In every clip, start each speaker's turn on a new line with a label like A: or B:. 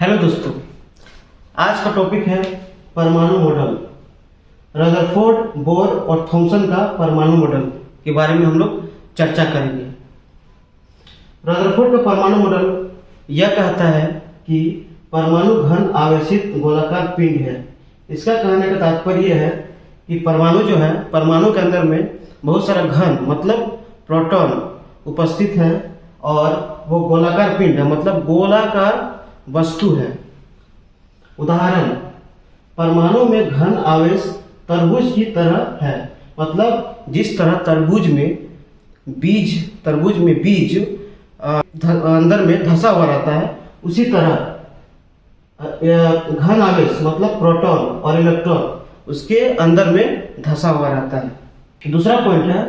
A: Hello दोस्तों, आज का टॉपिक है परमाणु मॉडल। रदरफोर्ड, बोर और थॉमसन का परमाणु मॉडल के बारे में हम लोग चर्चा करेंगे। रदरफोर्ड का परमाणु मॉडल यह कहता है कि परमाणु घन आवेशित गोलाकार पिंड है। इसका कहने का तात्पर्य है कि परमाणु जो है, परमाणु के अंदर में बहुत सारा घन मतलब प्रोटॉन उपस्थित है और वो गोलाकार पिंड है मतलब गोलाकार वस्तु है। उदाहरण, परमाणु में घन आवेश तरबूज की तरह है। मतलब जिस तरह तरबूज में बीज अंदर में धंसा हुआ रहता है, उसी तरह घन आवेश मतलब प्रोटॉन और इलेक्ट्रॉन उसके अंदर में धंसा हुआ रहता है। दूसरा पॉइंट है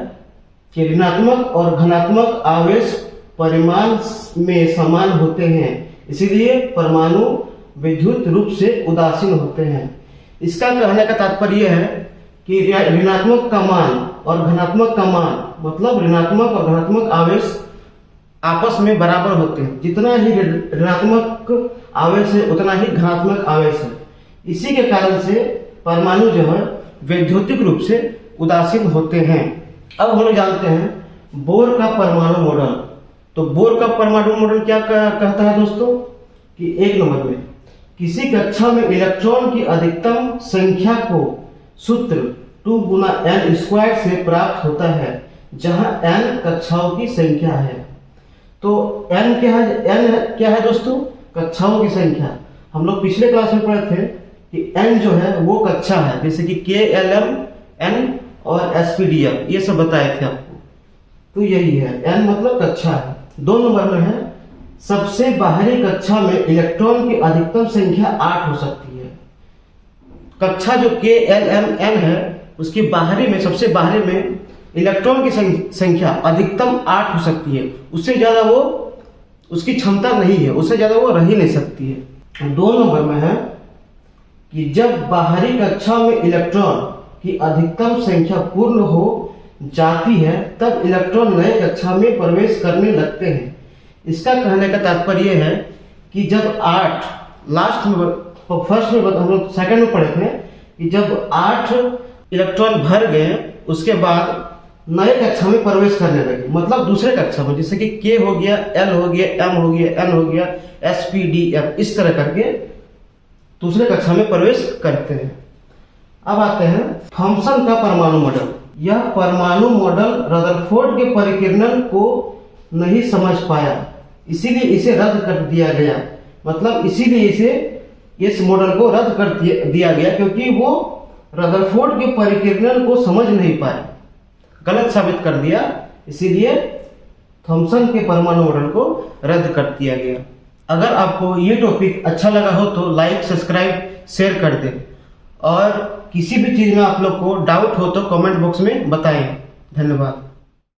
A: कि ऋणात्मक और धनात्मक आवेश परिमाण में समान होते हैं, इसीलिए परमाणु विद्युत रूप से उदासीन होते हैं। इसका कहने का तात्पर्य है कि ऋणात्मक का मान और धनात्मक का मान मतलब ऋणात्मक और धनात्मक आवेश आपस में बराबर होते हैं। जितना ही ऋणात्मक आवेश है उतना ही धनात्मक आवेश है। इसी के कारण से परमाणु जो है वैद्युतिक रूप से उदासीन होते हैं। अब हम लोग जानते हैं बोर का परमाणु मॉडल। तो बोर का परमाणु मॉडल क्या कहता है दोस्तों कि 1 नंबर में किसी कक्षा में इलेक्ट्रॉन की अधिकतम संख्या को सूत्र 2 गुना n स्क्वायर से प्राप्त होता है, जहां n कक्षाओं की संख्या है। तो n क्या है दोस्तों? कक्षाओं की संख्या। हम लोग पिछले क्लास में पढ़े थे कि n जो है वो कक्षा है, जैसे कि KLM, n और SPDF ये सब बताए थे आपको। तो यही है, n मतलब कक्षा है। 2 नंबर में है सबसे बाहरी कक्षा में इलेक्ट्रॉन की अधिकतम संख्या 8 हो सकती है। कक्षा जो KLMN है उसके बाहरी में, सबसे बाहरी में इलेक्ट्रॉन की संख्या अधिकतम 8 हो सकती है। उससे ज्यादा वो उसकी क्षमता नहीं है, उससे ज्यादा वो रह ही नहीं सकती है। 2 नंबर में है कि जब बाहरी कक्षा में इलेक्ट्रॉन की अधिकतम संख्या पूर्ण हो जाती है तब इलेक्ट्रॉन नए कक्षा में प्रवेश करने लगते हैं। इसका कहने का तात्पर्य है कि जब 8 लास्ट में फर्स्ट में हम लोग सेकंड में पढ़े थे कि जब 8 इलेक्ट्रॉन भर गए उसके बाद नए कक्षा में प्रवेश करने लगे, मतलब दूसरे कक्षा में, जैसे कि K हो गया, L हो गया, M हो गया, N हो गया, SPDF इस तरह करके दूसरे कक्षा में प्रवेश करते हैं। अब आते हैं थॉमसन का परमाणु मॉडल। यह परमाणु मॉडल रदरफोर्ड के परिकिरणन को नहीं समझ पाया, इसीलिए इसे रद्द कर दिया गया। मतलब इसीलिए इस मॉडल को रद्द कर दिया गया क्योंकि वो रदरफोर्ड के परिकिरणन को समझ नहीं पाए, गलत साबित कर दिया, इसीलिए थॉमसन के परमाणु मॉडल को रद्द कर दिया गया। अगर आपको ये टॉपिक अच्छा लगा हो तो लाइक, सब्सक्राइब, शेयर कर दें और किसी भी चीज में आप लोग को डाउट हो तो कमेंट बॉक्स में बताएं। धन्यवाद।